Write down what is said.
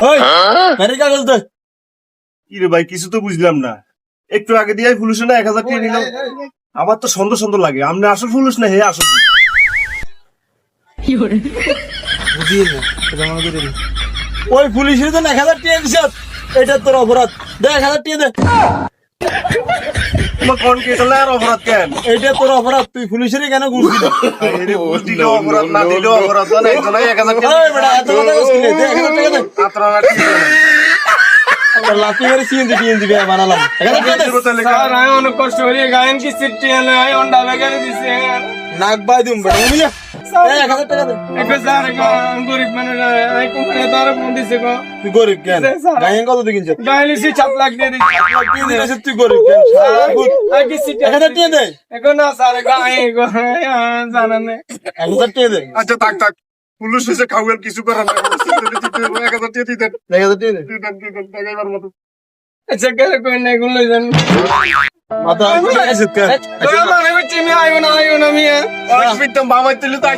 ওই মেরে কাগজ দে। কি রে ভাই, কিছু তো বুঝলাম না। একটু আগে দিয়ে পুলিশে না 1000 টাকা নিলাম। আমার তো সন্দেহ সন্দেহ লাগে। আপনি আসল পুলিশ না হে আসল পুলিশ? বুঝিয়ে না, এটা মনে করি না। ওই পুলিশের জন্য 1000 টাকা দিছ, এটা তোর অপরাধ। দে 1000 টাকা দে। তোমার কোন কেটলে আর অপরাধ কেন? এটা তোর অপরাধ, তুই পুলিশেরই কেন ঘুষ দিলি? আরে ঘুষ দিলেও অপরাধ, না দিলেও অপরাধ। না একজনে 1000 টাকা ওই বেটা, এত কথা কইছিস কি? দে 1000 টাকা দে। আপনারা ঠিক আছে? তোর লাঠি মেরে সিএনজি বানালাম। 1000 টাকা দে। স্যার আমি অনেক কষ্ট করি গায়ন কি সিটি এনে আমি অন্ডা বেগারে দিছি নাক বাই দিম বেটা, উনি যা। দে 1000 টাকা দে। একটু স্যার গরিব মানুষ আমি কোম্পানি তার ফোন দিছে গো তুই গরিব কেন? গায়েন কত দিন কিনছ? গায়লি সি 7 লাখ দিয়ে দিছি তুই দিছিস, তুই গরিব কেন? আর কি সিটি 1000 টাকা দে। এখন না স্যার গায় গো জানেন 1000 টাকা দে। আচ্ছা থাক থাক, পুলিশ এসে খাওয়ার কিছু করার না। 1000 টাকা দিয়ে দিতেন। 1000 টাকা দে। দিতেন টাকাইবার মতো। আচ্ছা গেলে কই না গুলো জান মাথা আছে কেন? তো মানে আমি আইও না মিয়া আর পিতম বাবা তুলে তাই